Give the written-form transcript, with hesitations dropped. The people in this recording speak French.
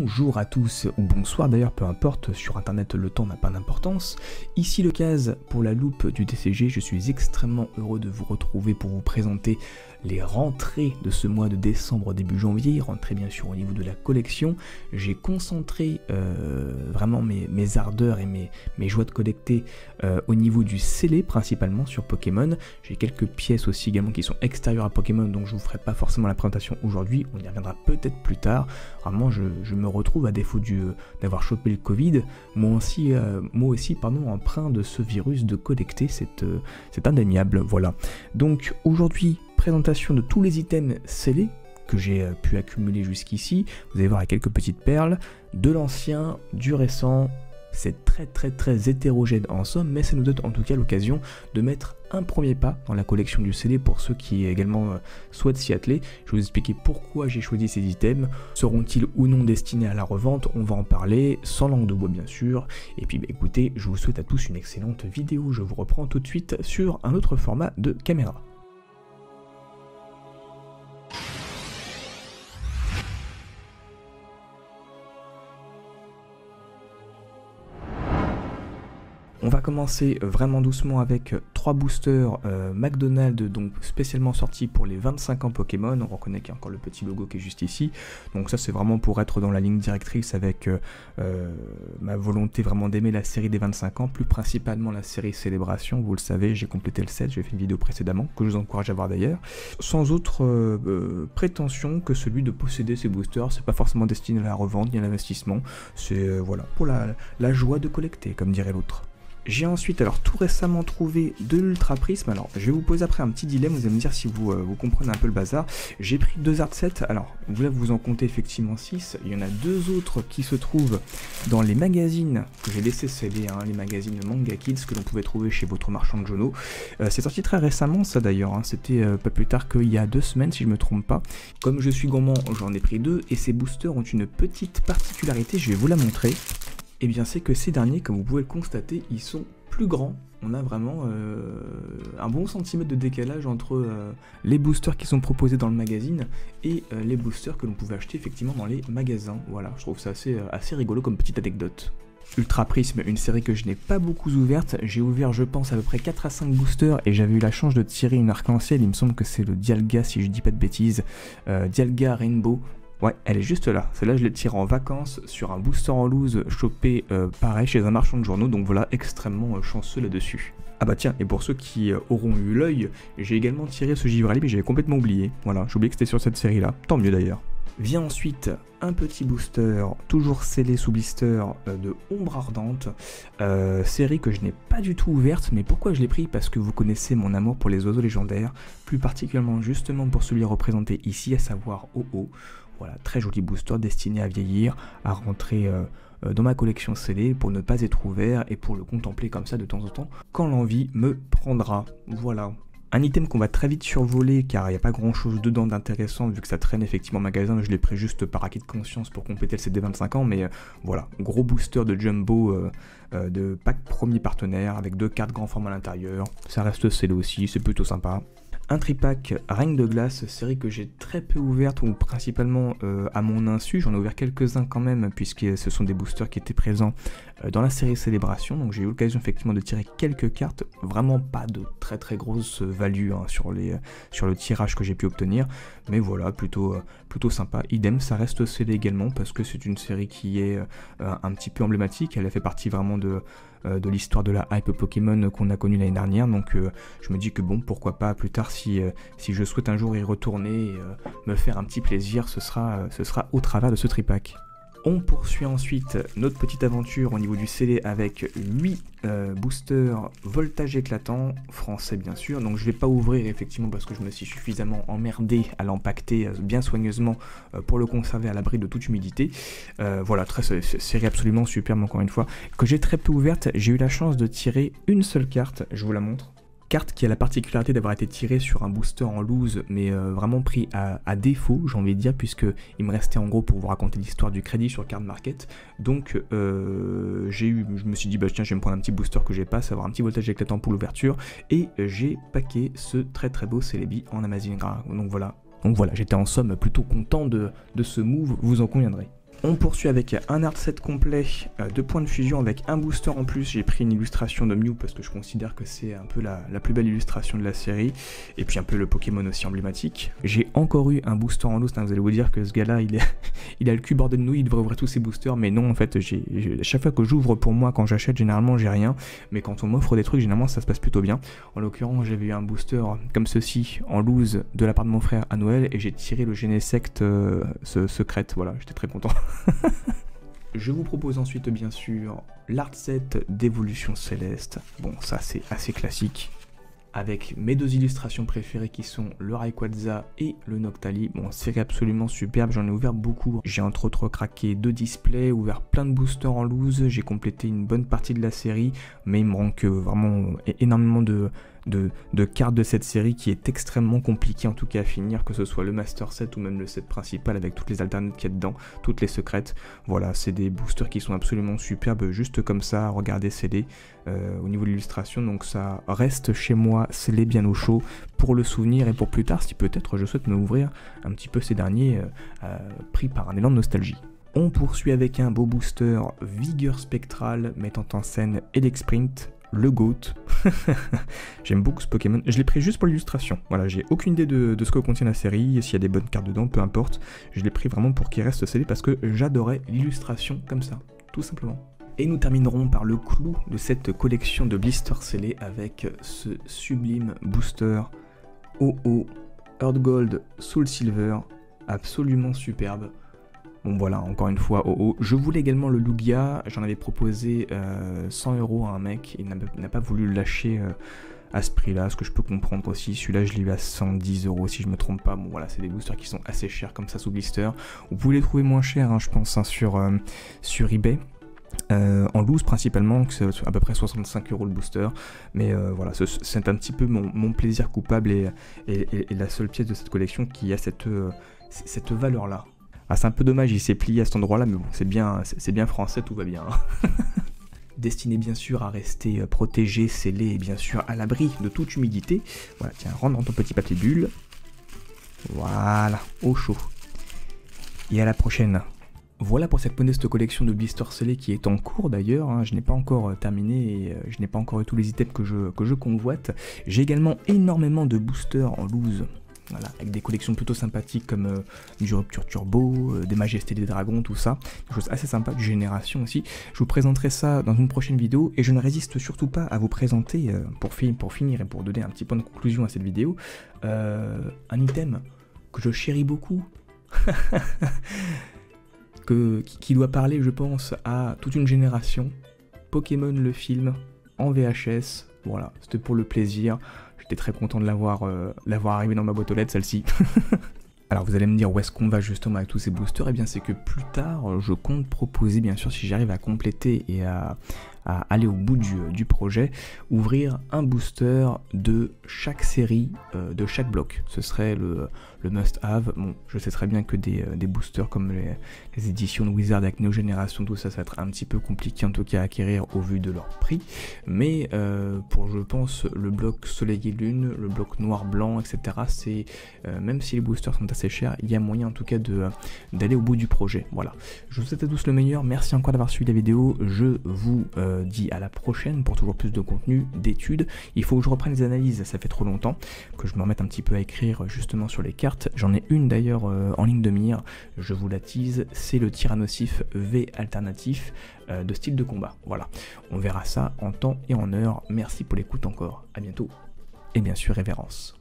Bonjour à tous, ou bonsoir d'ailleurs, peu importe, sur internet le temps n'a pas d'importance. Ici le Kaz pour la loupe du TCG, je suis extrêmement heureux de vous retrouver pour vous présenter les rentrées de ce mois de décembre début janvier, rentrées bien sûr au niveau de la collection. J'ai concentré vraiment mes ardeurs et mes joies de collecter au niveau du scellé principalement sur Pokémon. J'ai quelques pièces aussi également qui sont extérieures à Pokémon, donc je vous ferai pas forcément la présentation aujourd'hui, on y reviendra peut-être plus tard. Vraiment je me retrouve à défaut d'avoir chopé le Covid, moi aussi emprunt de ce virus de collecter, c'est indéniable, voilà. Donc aujourd'hui, présentation de tous les items scellés que j'ai pu accumuler jusqu'ici. Vous allez voir, il y a quelques petites perles, de l'ancien, du récent. C'est très hétérogène en somme, mais ça nous donne en tout cas l'occasion de mettre un premier pas dans la collection du scellé pour ceux qui également souhaitent s'y atteler. Je vais vous expliquer pourquoi j'ai choisi ces items. Seront-ils ou non destinés à la revente? On va en parler, sans langue de bois bien sûr. Et puis écoutez, je vous souhaite à tous une excellente vidéo. Je vous reprends tout de suite sur un autre format de caméra. On va commencer vraiment doucement avec 3 boosters McDonald's, donc spécialement sortis pour les 25 ans Pokémon. On reconnaît qu'il y a encore le petit logo qui est juste ici. Donc ça c'est vraiment pour être dans la ligne directrice avec ma volonté vraiment d'aimer la série des 25 ans, plus principalement la série Célébration. Vous le savez, j'ai complété le set, j'ai fait une vidéo précédemment, que je vous encourage à voir d'ailleurs. Sans autre prétention que celui de posséder ces boosters. C'est pas forcément destiné à la revente ni à l'investissement. C'est voilà, pour la joie de collecter, comme dirait l'autre. J'ai ensuite alors tout récemment trouvé de l'Ultra Prisme. Alors je vais vous poser après un petit dilemme, vous allez me dire si vous comprenez un peu le bazar. J'ai pris 2 art sets, alors là vous en comptez effectivement 6, il y en a 2 autres qui se trouvent dans les magazines que j'ai laissé sceller, hein, les magazines Manga Kids que l'on pouvait trouver chez votre marchand de journaux. C'est sorti très récemment ça d'ailleurs, hein, c'était pas plus tard qu'il y a 2 semaines si je me trompe pas. Comme je suis gourmand, j'en ai pris 2 et ces boosters ont une petite particularité, je vais vous la montrer. Et bien c'est que ces derniers, comme vous pouvez le constater, ils sont plus grands. On a vraiment un bon centimètre de décalage entre les boosters qui sont proposés dans le magazine et les boosters que l'on pouvait acheter effectivement dans les magasins. Voilà, je trouve ça assez rigolo comme petite anecdote. Ultra Prisme, une série que je n'ai pas beaucoup ouverte. J'ai ouvert je pense à peu près 4 à 5 boosters et j'avais eu la chance de tirer une arc-en-ciel, il me semble que c'est le Dialga si je dis pas de bêtises. Dialga Rainbow. Ouais, elle est juste là. Celle-là, je l'ai tirée en vacances sur un booster en loose chopé pareil chez un marchand de journaux. Donc voilà, extrêmement chanceux là-dessus. Ah bah tiens, et pour ceux qui auront eu l'œil, j'ai également tiré ce Givrali, mais j'avais complètement oublié. Voilà, j'ai oublié que c'était sur cette série-là. Tant mieux d'ailleurs. Vient ensuite un petit booster, toujours scellé sous blister de Ombre Ardente, série que je n'ai pas du tout ouverte, mais pourquoi je l'ai pris? Parce que vous connaissez mon amour pour les oiseaux légendaires, plus particulièrement justement pour celui représenté ici, à savoir Ho-Oh. Voilà, très joli booster destiné à vieillir, à rentrer dans ma collection scellée pour ne pas être ouvert et pour le contempler comme ça de temps en temps quand l'envie me prendra. Voilà. Un item qu'on va très vite survoler car il n'y a pas grand chose dedans d'intéressant vu que ça traîne effectivement en magasin, je l'ai pris juste par acquis de conscience pour compléter le set des 25 ans, mais voilà, gros booster de Jumbo de pack premier partenaire avec 2 cartes grand format à l'intérieur, ça reste scellé aussi, c'est plutôt sympa. Un tripack Règne de Glace, série que j'ai très peu ouverte, ou principalement à mon insu, j'en ai ouvert quelques-uns quand même, puisque ce sont des boosters qui étaient présents dans la série Célébration, donc j'ai eu l'occasion effectivement de tirer quelques cartes, vraiment pas de très grosse value hein, sur le tirage que j'ai pu obtenir, mais voilà, plutôt sympa. Idem, ça reste scellé également, parce que c'est une série qui est un petit peu emblématique, elle a fait partie vraiment de l'histoire de la hype Pokémon qu'on a connue l'année dernière, donc je me dis que bon, pourquoi pas plus tard si je souhaite un jour y retourner et me faire un petit plaisir, ce sera au travers de ce tripack. On poursuit ensuite notre petite aventure au niveau du scellé avec 8 boosters voltage éclatant, français bien sûr, donc je vais pas ouvrir effectivement parce que je me suis suffisamment emmerdé à l'empacter bien soigneusement pour le conserver à l'abri de toute humidité. Voilà, série absolument superbe encore une fois, que j'ai très peu ouverte. J'ai eu la chance de tirer une seule carte, je vous la montre. Carte qui a la particularité d'avoir été tirée sur un booster en loose, mais vraiment pris à défaut, j'ai envie de dire, puisque il me restait en gros pour vous raconter l'histoire du crédit sur Card Market. Donc je me suis dit, bah tiens, je vais me prendre un petit booster que j'ai pas, savoir un petit voltage éclatant pour l'ouverture, et j'ai packé ce très beau Celebi en Amazing Gras. Donc voilà, j'étais en somme plutôt content de ce move, vous en conviendrez. On poursuit avec un art set complet de points de fusion avec un booster en plus. J'ai pris une illustration de Mew parce que je considère que c'est un peu la plus belle illustration de la série. Et puis un peu le Pokémon aussi emblématique. J'ai encore eu un booster en loose. Vous allez vous dire que ce gars-là, il a le cul bordé de nouilles, il devrait ouvrir tous ses boosters. Mais non, en fait, chaque fois que j'ouvre pour moi, quand j'achète, généralement j'ai rien. Mais quand on m'offre des trucs, généralement ça se passe plutôt bien. En l'occurrence, j'avais eu un booster comme ceci en loose de la part de mon frère à Noël. Et j'ai tiré le Genesect secrète. Voilà, j'étais très content. Je vous propose ensuite bien sûr l'art set d'évolution céleste. Bon, ça c'est assez classique. Avec mes deux illustrations préférées qui sont le Rayquaza et le Noctali. Bon, série absolument superbe, j'en ai ouvert beaucoup. J'ai entre autres craqué 2 displays, ouvert plein de boosters en loose, j'ai complété une bonne partie de la série, mais il me manque vraiment énormément de cartes de cette série qui est extrêmement compliqué en tout cas à finir, que ce soit le Master Set ou même le set principal avec toutes les alternates qu'il y a dedans, toutes les secrètes. Voilà, c'est des boosters qui sont absolument superbes, juste comme ça, regardez scellés au niveau de l'illustration, donc ça reste chez moi scellé bien au chaud pour le souvenir et pour plus tard si peut-être je souhaite me ouvrir un petit peu ces derniers pris par un élan de nostalgie. On poursuit avec un beau booster Vigueur Spectrale mettant en scène Elexprint, le GOAT. J'aime beaucoup ce Pokémon, je l'ai pris juste pour l'illustration, voilà, j'ai aucune idée de ce que contient la série, s'il y a des bonnes cartes dedans, peu importe, je l'ai pris vraiment pour qu'il reste scellé parce que j'adorais l'illustration comme ça, tout simplement. Et nous terminerons par le clou de cette collection de blisters scellés avec ce sublime booster OO Earth Gold Soul Silver, absolument superbe. Bon voilà, encore une fois, OO. Je voulais également le Lugia, j'en avais proposé 100 € à un mec, il n'a pas voulu le lâcher à ce prix-là, ce que je peux comprendre aussi. Celui-là, je l'ai eu à 110 € si je me trompe pas. Bon voilà, c'est des boosters qui sont assez chers comme ça sous blister. Vous pouvez les trouver moins chers, hein, je pense, hein, sur eBay. En loose principalement, c'est à peu près 65 € le booster, mais voilà, c'est un petit peu mon plaisir coupable et la seule pièce de cette collection qui a cette valeur là. Ah, c'est un peu dommage, il s'est plié à cet endroit là, mais bon, c'est bien français, tout va bien. Destiné bien sûr à rester protégé, scellé et bien sûr à l'abri de toute humidité. Voilà, tiens, rentre dans ton petit papier bulle. Voilà, au chaud. Et à la prochaine. Voilà pour cette modeste collection de blisters scellés qui est en cours d'ailleurs, hein. Je n'ai pas encore terminé et je n'ai pas encore eu tous les items que je convoite. J'ai également énormément de boosters en loose, voilà, avec des collections plutôt sympathiques comme du Rupture Turbo, des Majestés des Dragons, tout ça. Des choses assez sympas, du Génération aussi. Je vous présenterai ça dans une prochaine vidéo et je ne résiste surtout pas à vous présenter, pour finir et pour donner un petit point de conclusion à cette vidéo, un item que je chéris beaucoup. Qui doit parler, je pense, à toute une génération. Pokémon le film en VHS, voilà, c'était pour le plaisir. J'étais très content de l'avoir arrivé dans ma boîte aux lettres, celle-ci. Alors vous allez me dire où est-ce qu'on va justement avec tous ces boosters. Eh bien c'est que plus tard, je compte proposer, bien sûr, si j'arrive à compléter et à aller au bout du projet, ouvrir un booster de chaque série, de chaque bloc. Ce serait le must-have. Bon, je sais très bien que des boosters comme les éditions de Wizard avec Neo Génération, tout ça, ça va être un petit peu compliqué en tout cas à acquérir au vu de leur prix. Mais pour, je pense, le bloc Soleil et Lune, le bloc Noir-Blanc, etc., c'est, même si les boosters sont assez chers, il y a moyen en tout cas d'aller au bout du projet. Voilà. Je vous souhaite à tous le meilleur. Merci encore d'avoir suivi la vidéo. Je vous dis à la prochaine pour toujours plus de contenu, d'études. Il faut que je reprenne les analyses, ça fait trop longtemps, que je me remette un petit peu à écrire justement sur les cartes. J'en ai une d'ailleurs en ligne de mire, je vous la tease, c'est le Tyrannosif V alternatif de style de combat. Voilà, on verra ça en temps et en heure. Merci pour l'écoute encore, à bientôt, et bien sûr révérence.